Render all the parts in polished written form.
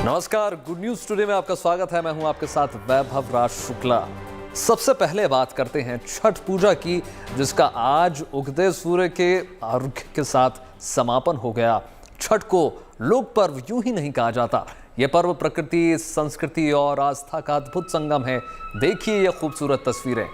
नमस्कार, good news today में आपका स्वागत है। मैं हूं आपके साथ वैभव राज शुक्ला। सबसे पहले बात करते हैं छठ पूजा की, जिसका आज उगते सूर्य के अर्घ्य के साथ समापन हो गया। छठ को लोक पर्व यूं ही नहीं कहा जाता। यह पर्व प्रकृति, संस्कृति और आस्था का अद्भुत संगम है। देखिए ये खूबसूरत तस्वीरें।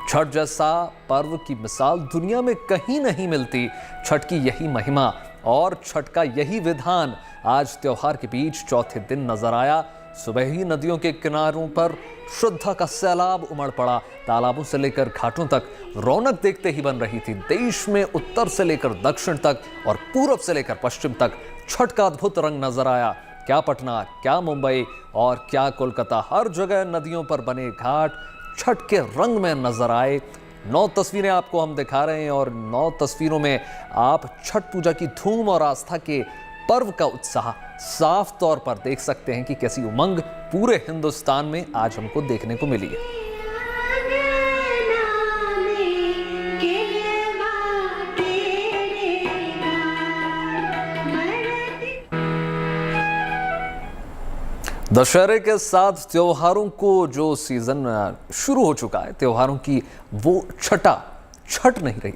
छठ जैसा पर्व की मिसाल दुनिया में कहीं नहीं मिलती। छठ की यही महिमा और छठ का यही विधान आज त्योहार के बीच चौथे दिन नजर आया। सुबह ही नदियों के किनारों पर श्रद्धा का सैलाब उमड़ पड़ा। तालाबों से लेकर घाटों तक रौनक देखते ही बन रही थी। देश में उत्तर से लेकर दक्षिण तक और पूर्व से लेकर पश्चिम तक छठ का अद्भुत रंग नजर आया। क्या पटना, क्या मुंबई और क्या कोलकाता, हर जगह नदियों पर बने घाट छठ के रंग में नजर आए। 9 तस्वीरें आपको हम दिखा रहे हैं और 9 तस्वीरों में आप छठ पूजा की धूम और आस्था के पर्व का उत्साह साफ तौर पर देख सकते हैं कि कैसी उमंग पूरे हिंदुस्तान में आज हमको देखने को मिली है। दशहरे के साथ त्योहारों को जो सीजन शुरू हो चुका है, त्योहारों की वो छठ नहीं रही।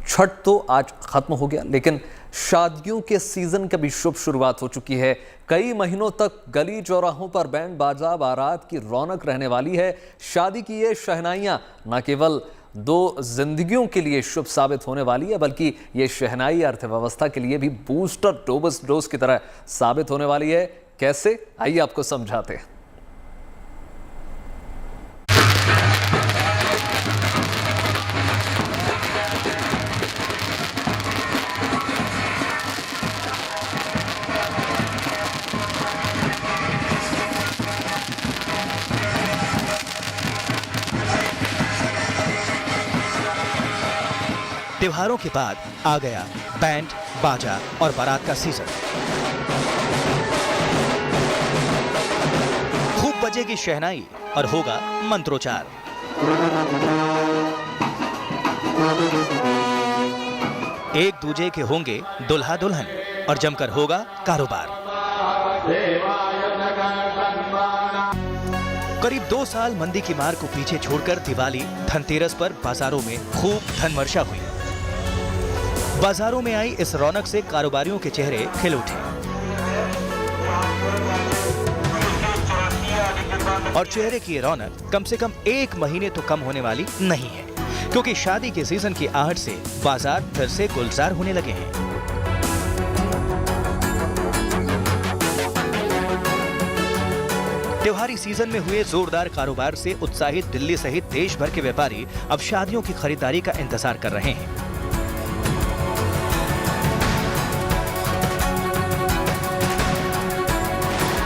छठ तो आज खत्म हो गया, लेकिन शादियों के सीजन की भी शुभ शुरुआत हो चुकी है। कई महीनों तक गली चौराहों पर बैंड बाजा बारात की रौनक रहने वाली है। शादी की ये शहनाइयां न केवल 2 जिंदगियों के लिए शुभ साबित होने वाली है, बल्कि ये शहनाई अर्थव्यवस्था के लिए भी बूस्टर डोज की तरह साबित होने वाली है। कैसे, आइए आपको समझाते हैं। त्योहारों के बाद आ गया बैंड बाजा और बारात का सीजन। खूब बजेगी शहनाई और होगा मंत्रोच्चार। एक दूजे के होंगे दुल्हा दुल्हन और जमकर होगा कारोबार। करीब 2 साल मंदी की मार को पीछे छोड़कर दिवाली धनतेरस पर बाजारों में खूब धनवर्षा हुई। बाजारों में आई इस रौनक से कारोबारियों के चेहरे खिल उठे और चेहरे की रौनक कम से कम 1 महीने तो कम होने वाली नहीं है, क्योंकि शादी के सीजन की आहट से बाजार फिर से गुलजार होने लगे हैं। त्योहारी सीजन में हुए जोरदार कारोबार से उत्साहित दिल्ली सहित देश भर के व्यापारी अब शादियों की खरीदारी का इंतजार कर रहे हैं।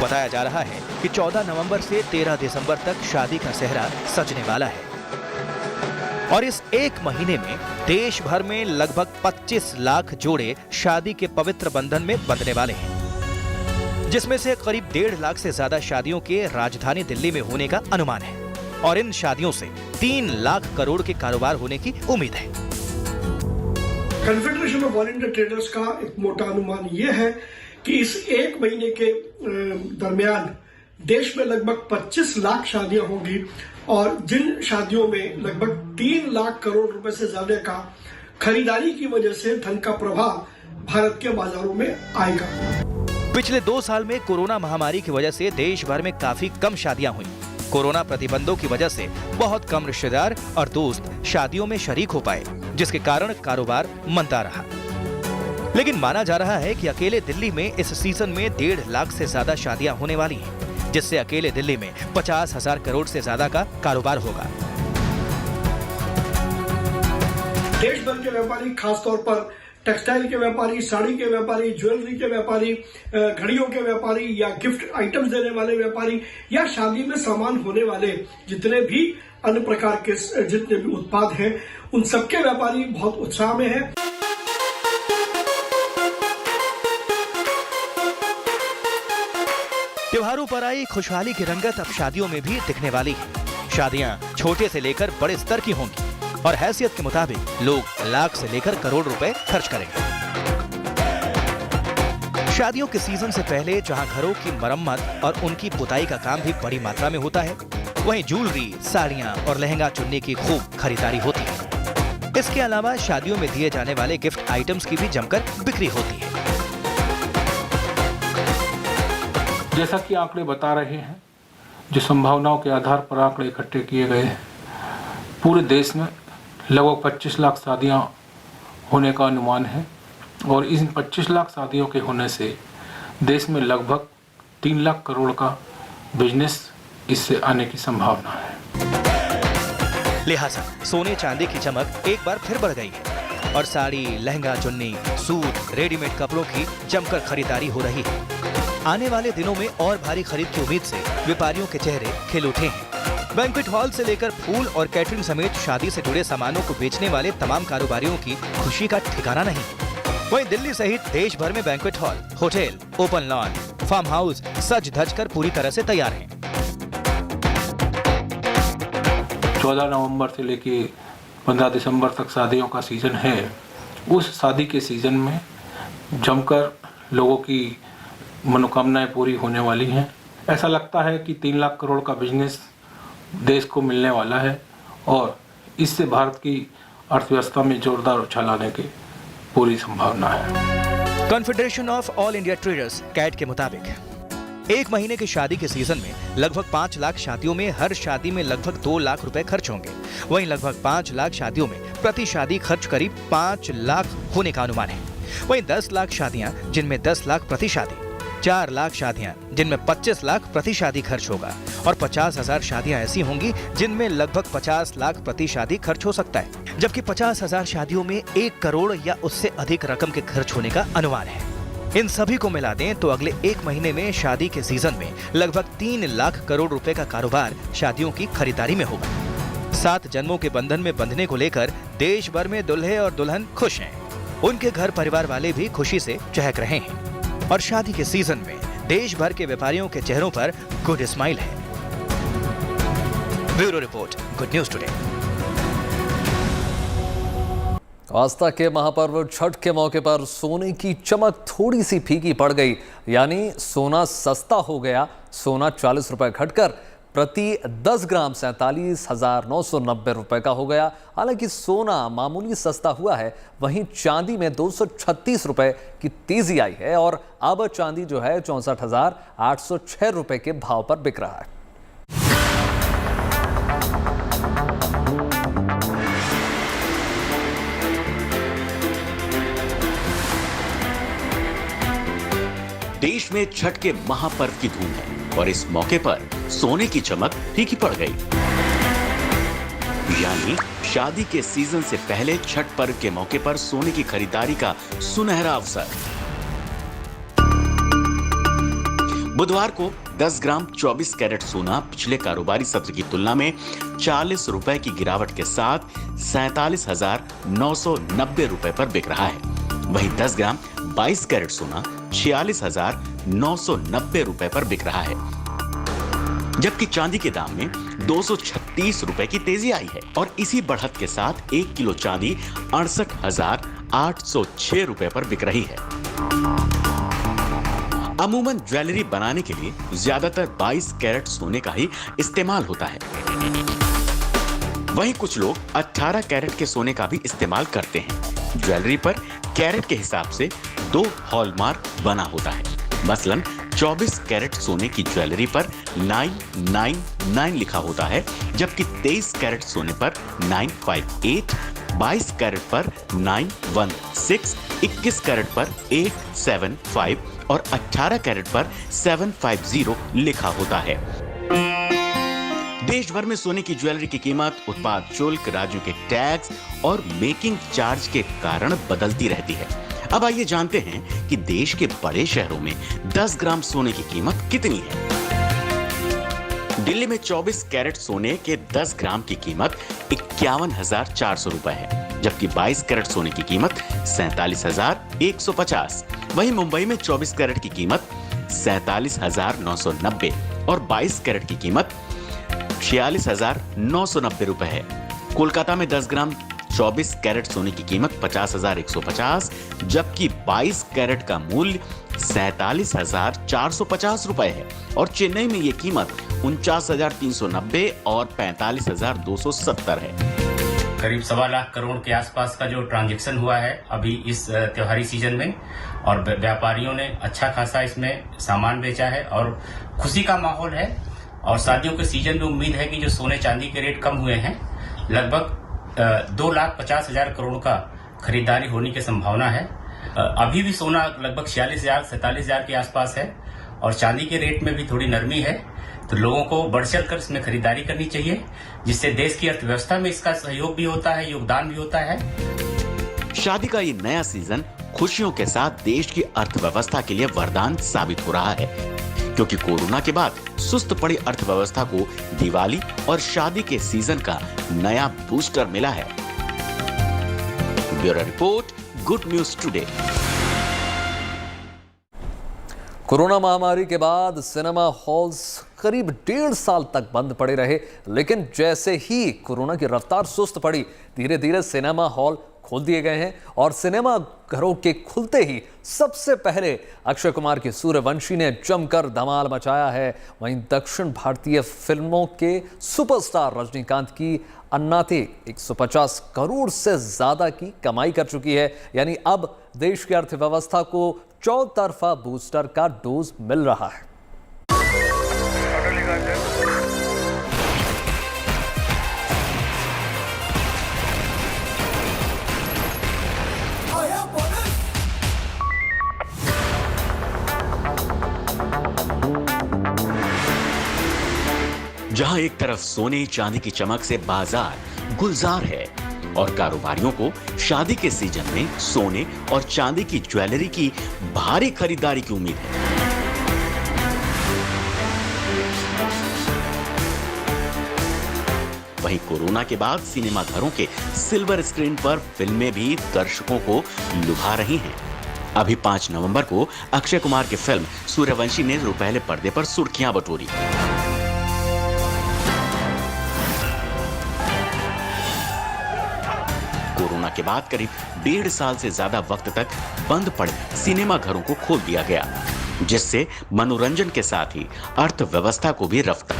बताया जा रहा है कि 14 नवंबर से 13 दिसंबर तक शादी का सेहरा सजने वाला है और इस 1 महीने में देश भर में लगभग 25 लाख जोड़े शादी के पवित्र बंधन में बंधने वाले हैं, जिसमें से करीब 1.5 लाख से ज्यादा शादियों के राजधानी दिल्ली में होने का अनुमान है और इन शादियों से 3 लाख करोड़ के कारोबार होने की उम्मीद है। Confederation of All India traders का एक मोटा अनुमान यह है कि इस 1 महीने के दरमियान देश में लगभग 25 लाख शादियां होंगी और जिन शादियों में लगभग 3 लाख करोड़ रुपए से ज्यादा का खरीदारी की वजह से धन का प्रवाह भारत के बाजारों में आएगा। पिछले 2 साल में कोरोना महामारी की वजह से देश भर में काफी कम शादियां हुई। कोरोना प्रतिबंधों की वजह से बहुत कम रिश्तेदार और दोस्त शादियों में शरीक हो पाए, जिसके कारण कारोबार मंदा रहा। लेकिन माना जा रहा है कि अकेले दिल्ली में इस सीजन में 1.5 लाख से ज्यादा शादियां होने वाली हैं, जिससे अकेले दिल्ली में 50,000 करोड़ से ज्यादा का कारोबार होगा। देश भर के व्यापारी, खासतौर पर टेक्सटाइल के व्यापारी, साड़ी के व्यापारी, ज्वेलरी के व्यापारी, घड़ियों के व्यापारी या गिफ्ट आइटम्स देने वाले व्यापारी या शादी में सामान होने वाले जितने भी अन्य प्रकार के जितने भी उत्पाद हैं, उन सबके व्यापारी बहुत उत्साह में हैं। त्योहारों पर आई खुशहाली की रंगत अब शादियों में भी दिखने वाली है। शादियां छोटे से लेकर बड़े स्तर की होंगी और हैसियत के मुताबिक लोग लाख से लेकर करोड़ रुपए खर्च करेंगे। शादियों के सीजन से पहले जहां घरों की मरम्मत और उनकी पुताई का काम भी बड़ी मात्रा में होता है, वहीं ज्वेलरी, साड़ियां और लहंगा चुन्नी की खूब खरीदारी होती है। इसके अलावा शादियों में दिए जाने वाले गिफ्ट आइटम्स की भी जमकर बिक्री होती है। जैसा कि आंकड़े बता रहे हैं, जो संभावनाओं के आधार पर आंकड़े इकट्ठे किए गए हैं, पूरे देश में लगभग 25 लाख शादियां होने का अनुमान है और इन 25 लाख शादियों के होने से देश में लगभग 3 लाख करोड़ का बिजनेस इससे आने की संभावना है। लिहाजा सोने चांदी की चमक एक बार फिर बढ़ गई है और साड़ी, लहंगा चुन्नी, सूट, रेडीमेड कपड़ों की जमकर खरीदारी हो रही है। आने वाले दिनों में और भारी खरीद की उम्मीद से व्यापारियों के चेहरे खिल उठे हैं। बैंक्वेट हॉल से लेकर फूल और कैटरिंग समेत शादी से जुड़े सामानों को बेचने वाले तमाम कारोबारियों की खुशी का ठिकाना नहीं। वहीं दिल्ली सहित देश भर में banquet hall, hotel, open lawn, farm house सज धज कर पूरी तरह से तैयार हैं। 14 नवंबर से लेके 15 दिसंबर तक शादियों का सीजन है। उस शादी के सीजन में जमकर लोगों की मनोकामनाएं पूरी होने वाली हैं। ऐसा लगता है कि 3 लाख करोड़ का बिजनेस देश को मिलने वाला है और इससे भारत की अर्थव्यवस्था में जोरदार उछाल आने की पूरी संभावना है। Confederation of All India Traders CAT के मुताबिक 1 महीने की शादी के सीजन में लगभग 5 लाख शादियों में हर शादी में लगभग 2 लाख रुपए खर्च होंगे। वहीं लगभग 5 लाख शादियों में प्रति शादी खर्च करीब 5 लाख होने का अनुमान है। वहीं 10 लाख शादियां जिनमें 10 लाख प्रति शादी, 4 लाख शादियां जिनमें 25 लाख प्रति शादी खर्च होगा और 50,000 शादियां ऐसी होंगी जिनमें लगभग 50 लाख प्रति शादी खर्च हो सकता है, जबकि 50,000 शादियों में 1 करोड़ या उससे अधिक रकम के खर्च होने का अनुमान है। इन सभी को मिला दें तो अगले 1 महीने में शादी के सीजन में लगभग 3 लाख करोड़ रुपए का कारोबार शादियों की खरीदारी में होगा। 7 जन्मों के बंधन में बंधने को लेकर देश भर में दुल्हे और दुल्हन खुश हैं। उनके घर परिवार वाले भी खुशी से चहक रहे हैं और शादी के सीजन में देश भर के व्यापारियों के चेहरों पर गुड स्माइल है। Bureau report, good news today. आस्था के महापर्व छठ के मौके पर सोने की चमक थोड़ी सी फीकी पड़ गई, यानी सोना सस्ता हो गया। सोना 40 रुपए घटकर प्रति 10 ग्राम 47,990 रुपए का हो गया। हालांकि सोना मामूली सस्ता हुआ है, वहीं चांदी में 236 रुपए की तेजी आई है और अब चांदी जो है 64,806 रुपए के भाव पर बिक रहा है। देश में छठ के महापर्व की धूम है और इस मौके पर सोने की चमक फीकी पड़ गई। यानी शादी के सीजन से पहले छठ पर्व के मौके पर सोने की खरीदारी का सुनहरा अवसर। बुधवार को 10 ग्राम 24 कैरेट सोना पिछले कारोबारी सत्र की तुलना में 40 रुपए की गिरावट के साथ 47,990 रुपए पर बिक रहा है। वहीं 10 ग्राम 22 कैरेट सोना 46,990 रुपए पर बिक रहा है, जबकि चांदी के दाम में 236 रुपए की तेजी आई है और इसी बढ़त के साथ 1 किलो चांदी 68,806 रुपए पर बिक रही है। अमूमन ज्वेलरी बनाने के लिए ज्यादातर 22 कैरेट सोने का ही इस्तेमाल होता है। वहीं कुछ लोग 18 कैरेट के सोने का भी इस्तेमाल करते हैं। ज्वेलरी पर कैरेट के हिसाब से 2 हॉलमार्क बना होता है। मसलन 24 कैरेट सोने की ज्वेलरी पर 999 लिखा होता है, जबकि 23 कैरेट सोने पर 958, 22 कैरेट पर 916, 21 कैरेट पर 875 और 18 कैरेट पर 750 लिखा होता है। देश भर में सोने की ज्वेलरी की कीमत उत्पाद शुल्क, राज्यों के टैक्स और मेकिंग चार्ज के कारण बदलती रहती है। अब आइए जानते हैं कि देश के बड़े शहरों में 10 ग्राम सोने की कीमत कितनी है। दिल्ली में 24 कैरेट सोने के 10 ग्राम की कीमत 51,400 रुपए है, जबकि 22 कैरेट सोने की कीमत 47,150। वहीं मुंबई में 24 कैरेट की कीमत 47,990 और 22 कैरेट की कीमत 46,990 रुपए है। कोलकाता में 10 ग्राम 24 कैरेट सोने की कीमत 50,150, जबकि 22 कैरेट का मूल्य 47,450 रुपए है और चेन्नई में ये कीमत 49,390 और 45,270 है। करीब 1.25 लाख करोड़ के आसपास का जो ट्रांजैक्शन हुआ है अभी इस त्योहारी सीजन में, और व्यापारियों ने अच्छा खासा इसमें सामान बेचा है और खुशी का माहौल है। और शादियों के सीजन में उम्मीद है कि जो सोने चांदी के रेट कम हुए हैं, लगभग 2,50,000 करोड़ का खरीदारी होने की संभावना है। अभी भी सोना लगभग 46,000-47,000 के आसपास है और चांदी के रेट में भी थोड़ी नरमी है, तो लोगों को बढ़ चढ़ कर इसमें खरीदारी करनी चाहिए, जिससे देश की अर्थव्यवस्था में इसका सहयोग भी होता है, योगदान भी होता है। शादी का ये नया सीजन खुशियों के साथ देश की अर्थव्यवस्था के लिए वरदान साबित हो रहा है, क्योंकि कोरोना के बाद सुस्त पड़ी अर्थव्यवस्था को दिवाली और शादी के सीजन का नया बूस्टर मिला है। Bureau report, good news today. Corona महामारी के बाद सिनेमा हॉल्स करीब 1.5 साल तक बंद पड़े रहे, लेकिन जैसे ही कोरोना की रफ्तार सुस्त पड़ी, धीरे धीरे सिनेमा हॉल खोल दिए गए हैं और सिनेमा घरों के खुलते ही सबसे पहले अक्षय कुमार की सूर्यवंशी ने जमकर धमाल मचाया है। वहीं दक्षिण भारतीय फिल्मों के सुपरस्टार रजनीकांत की अन्नाते 150 करोड़ से ज्यादा की कमाई कर चुकी है। यानी अब देश की अर्थव्यवस्था को चौतरफा बूस्टर का डोज मिल रहा है। जहां एक तरफ सोने चांदी की चमक से बाजार गुलजार है और कारोबारियों को शादी के सीजन में सोने और चांदी की ज्वेलरी की भारी खरीदारी की उम्मीद है, वहीं कोरोना के बाद सिनेमा घरों के सिल्वर स्क्रीन पर फिल्में भी दर्शकों को लुभा रही हैं। अभी 5 नवंबर को अक्षय कुमार की फिल्म सूर्यवंशी ने रुपहले पर्दे पर सुर्खियां बटोरी। कोरोना के बाद करीब 1.5 साल से ज्यादा वक्त तक बंद पड़े सिनेमा घरों को खोल दिया गया, जिससे मनोरंजन के साथ ही अर्थव्यवस्था को भी रफ्तार।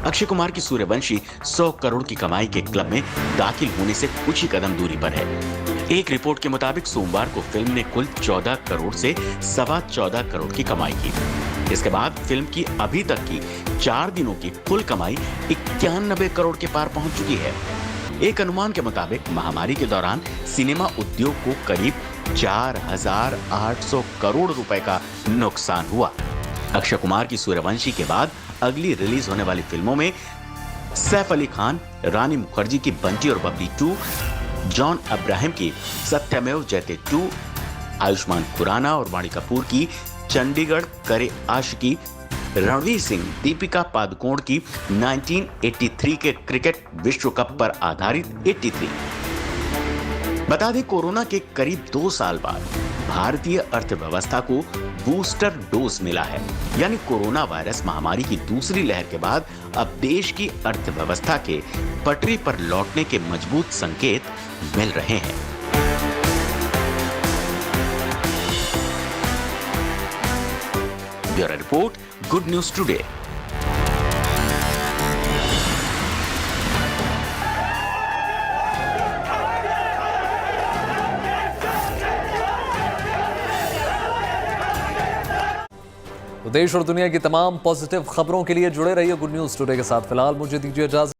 अक्षय कुमार की सूर्यवंशी 100 करोड़ की कमाई के क्लब में दाखिल होने से कुछ ही कदम दूरी पर है। एक रिपोर्ट के मुताबिक सोमवार को फिल्म ने कुल 14 करोड़ से 14.25 करोड़ की कमाई की। इसके बाद फिल्म की अभी तक की 4 दिनों की कुल कमाई 91 करोड़ के पार पहुंच चुकी है। एक अनुमान के मुताबिक महामारी के दौरान सिनेमा उद्योग को करीब 4,800 करोड़ रुपए का नुकसान हुआ। अक्षय कुमार की सूर्यवंशी के बाद अगली रिलीज होने वाली फिल्मों में सैफ अली खान, रानी मुखर्जी की बंटी और बबली 2, जॉन अब्राहम की सत्यमेव जयते 2, आयुष्मान खुराना और वाणी कपूर की चंडीगढ़ करे आशिकी, रणवीर सिंह, दीपिका पादुकोण की 1983 के क्रिकेट विश्व कप पर आधारित 83। बता दें, कोरोना के करीब 2 साल बाद भारतीय अर्थव्यवस्था को बूस्टर डोज मिला है, यानी कोरोना वायरस महामारी की दूसरी लहर के बाद अब देश की अर्थव्यवस्था के पटरी पर लौटने के मजबूत संकेत मिल रहे हैं। Bureau report, good news today. देश और दुनिया की तमाम पॉजिटिव खबरों के लिए जुड़े रहिए गुड न्यूज टुडे के साथ। फिलहाल मुझे दीजिए इजाजत।